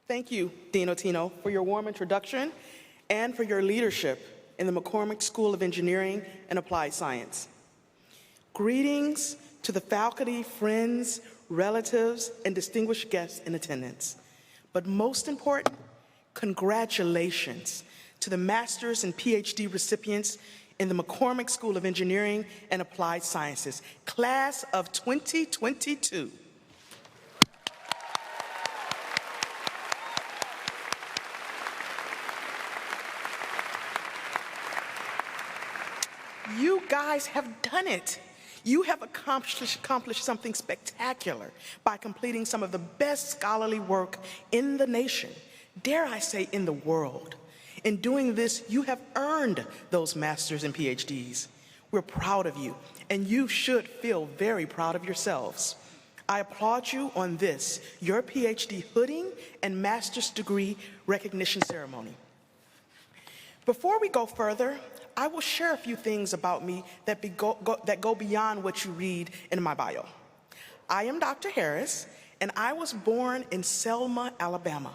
Thank you, Dean Otino, for your warm introduction and for your leadership in the McCormick School of Engineering and Applied Science. Greetings to the faculty, friends, relatives, and distinguished guests in attendance. But most important, congratulations to the master's and PhD recipients in the McCormick School of Engineering and Applied Sciences, class of 2022. You guys have done it. You have accomplished something spectacular by completing some of the best scholarly work in the nation, dare I say in the world. In doing this, you have earned those masters and PhDs. We're proud of you, and you should feel very proud of yourselves. I applaud you on this, your PhD hooding and master's degree recognition ceremony. Before we go further, I will share a few things about me that go beyond what you read in my bio. I am Dr. Harris, and I was born in Selma, Alabama,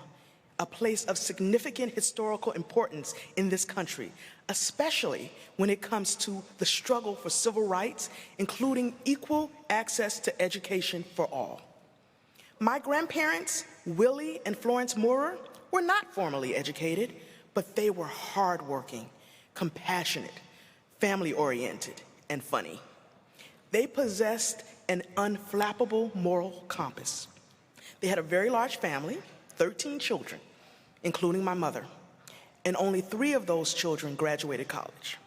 a place of significant historical importance in this country, especially when it comes to the struggle for civil rights, including equal access to education for all. My grandparents, Willie and Florence Moorer, were not formally educated, but they were hardworking, compassionate, family-oriented, and funny. They possessed an unflappable moral compass. They had a very large family, 13 children, including my mother, and only 3 of those children graduated college.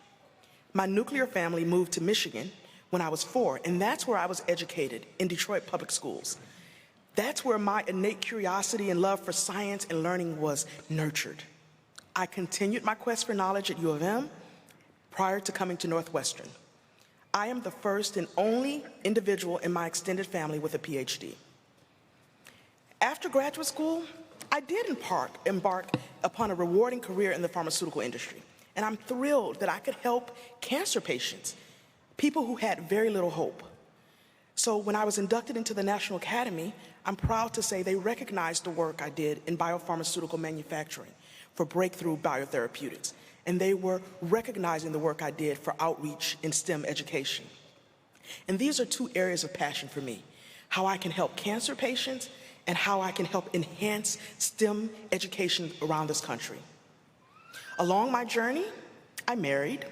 My nuclear family moved to Michigan when I was 4, and that's where I was educated, in Detroit public schools. That's where my innate curiosity and love for science and learning was nurtured. I continued my quest for knowledge at U of M prior to coming to Northwestern. I am the first and only individual in my extended family with a PhD. After graduate school, I did embark upon a rewarding career in the pharmaceutical industry, and I'm thrilled that I could help cancer patients, people who had very little hope. So when I was inducted into the National Academy, I'm proud to say they recognized the work I did in biopharmaceutical manufacturing for breakthrough biotherapeutics, and they were recognizing the work I did for outreach in STEM education. And these are 2 areas of passion for me: how I can help cancer patients and how I can help enhance STEM education around this country. Along my journey, I married,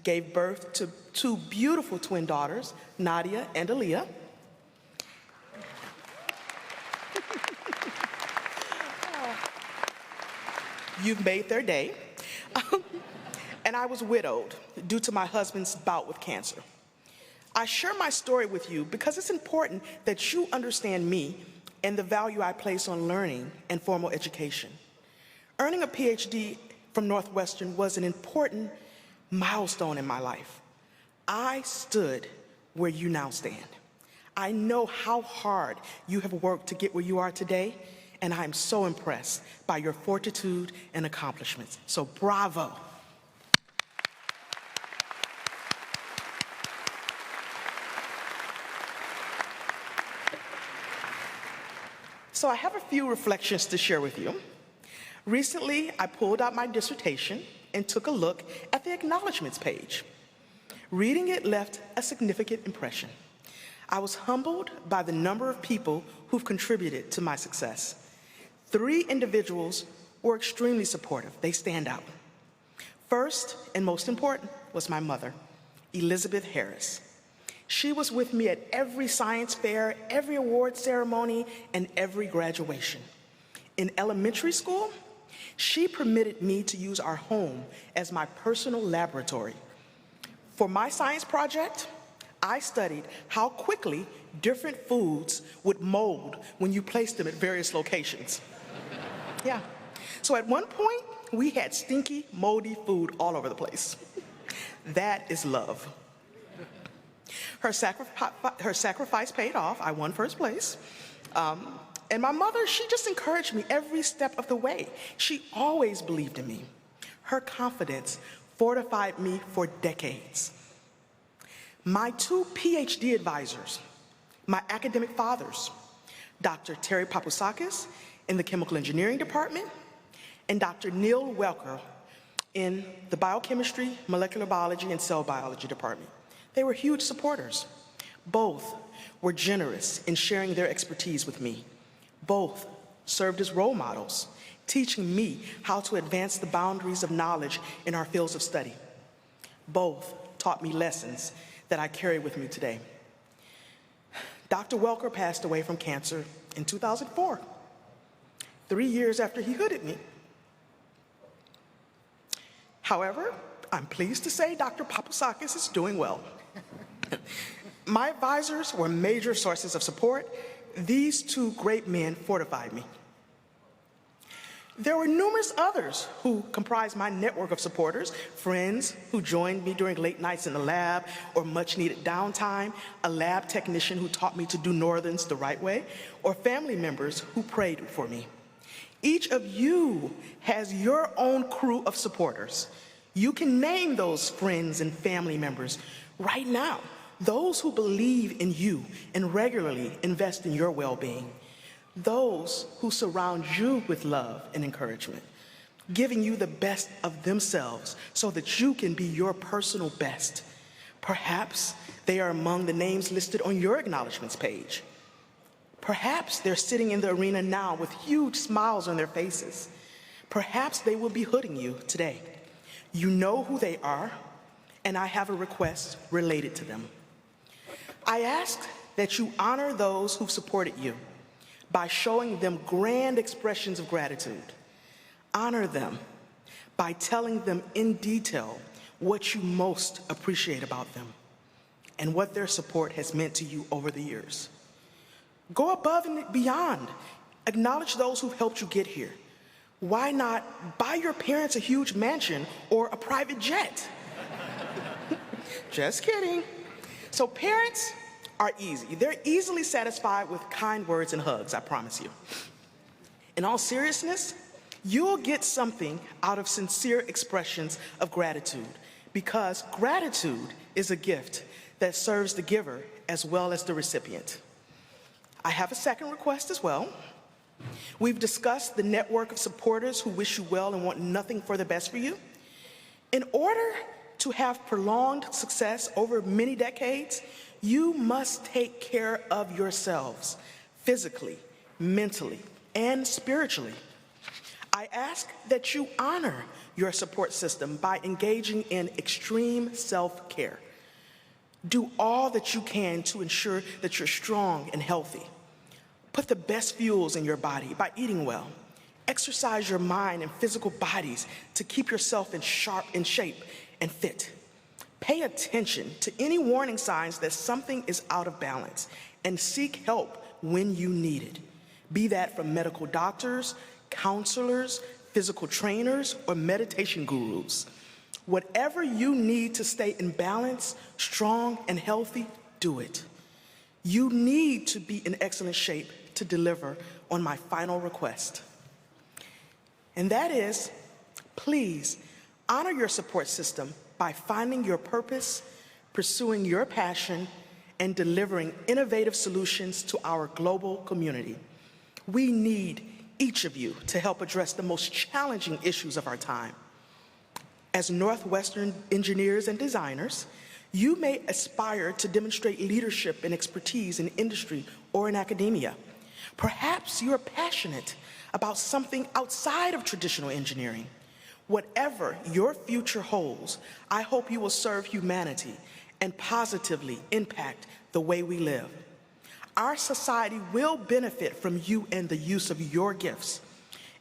gave birth to 2 beautiful twin daughters, Nadia and Aaliyah. You've made their day. And I was widowed due to my husband's bout with cancer. I share my story with you because it's important that you understand me and the value I place on learning and formal education. Earning a PhD from Northwestern was an important milestone in my life. I stood where you now stand. I know how hard you have worked to get where you are today, and I'm so impressed by your fortitude and accomplishments. So bravo. So I have a few reflections to share with you. Recently, I pulled out my dissertation and took a look at the acknowledgments page. Reading it left a significant impression. I was humbled by the number of people who've contributed to my success. 3 individuals were extremely supportive. They stand out. First, and most important, was my mother, Elizabeth Harris. She was with me at every science fair, every award ceremony, and every graduation. In elementary school, she permitted me to use our home as my personal laboratory. For my science project, I studied how quickly different foods would mold when you placed them at various locations. Yeah. So at one point, we had stinky, moldy food all over the place. That is love. Her sacrifice paid off. I won first place. And my mother, she just encouraged me every step of the way. She always believed in me. Her confidence fortified me for decades. My 2 PhD advisors, my academic fathers, Dr. Terry Papousakis in the chemical engineering department, and Dr. Neil Welker in the biochemistry, molecular biology, and cell biology department. They were huge supporters. Both were generous in sharing their expertise with me. Both served as role models, teaching me how to advance the boundaries of knowledge in our fields of study. Both taught me lessons that I carry with me today. Dr. Welker passed away from cancer in 2004, 3 years after he hooded me. However, I'm pleased to say Dr. Papousakis is doing well. My advisors were major sources of support. These two great men fortified me. There were numerous others who comprised my network of supporters, friends who joined me during late nights in the lab or much needed downtime, a lab technician who taught me to do northerns the right way, or family members who prayed for me. Each of you has your own crew of supporters. You can name those friends and family members right now, those who believe in you and regularly invest in your well-being. Those who surround you with love and encouragement, giving you the best of themselves so that you can be your personal best. Perhaps they are among the names listed on your acknowledgments page. Perhaps they're sitting in the arena now with huge smiles on their faces. Perhaps they will be hooding you today. You know who they are, and I have a request related to them. I ask that you honor those who've supported you by showing them grand expressions of gratitude. Honor them by telling them in detail what you most appreciate about them and what their support has meant to you over the years. Go above and beyond. Acknowledge those who've helped you get here. Why not buy your parents a huge mansion or a private jet? Just kidding. So parents are easy. They're easily satisfied with kind words and hugs, I promise you. In all seriousness, you'll get something out of sincere expressions of gratitude, because gratitude is a gift that serves the giver as well as the recipient. I have a second request as well. We've discussed the network of supporters who wish you well and want nothing for the best for you. In order to have prolonged success over many decades, you must take care of yourselves physically, mentally, and spiritually. I ask that you honor your support system by engaging in extreme self-care. Do all that you can to ensure that you're strong and healthy. Put the best fuels in your body by eating well. Exercise your mind and physical bodies to keep yourself in shape and fit. Pay attention to any warning signs that something is out of balance and seek help when you need it, be that from medical doctors, counselors, physical trainers, or meditation gurus. Whatever you need to stay in balance, strong, and healthy, do it. You need to be in excellent shape to deliver on my final request. And that is, please honor your support system by finding your purpose, pursuing your passion, and delivering innovative solutions to our global community. We need each of you to help address the most challenging issues of our time. As Northwestern engineers and designers, you may aspire to demonstrate leadership and expertise in industry or in academia. Perhaps you're passionate about something outside of traditional engineering. Whatever your future holds, I hope you will serve humanity and positively impact the way we live. Our society will benefit from you and the use of your gifts.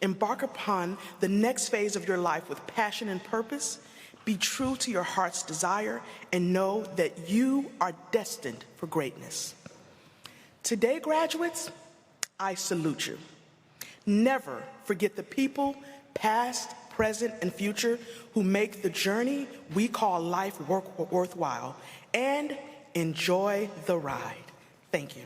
Embark upon the next phase of your life with passion and purpose. Be true to your heart's desire and know that you are destined for greatness. Today, graduates, I salute you. Never forget the people, past, present, and future, who make the journey we call life worthwhile, and enjoy the ride. Thank you.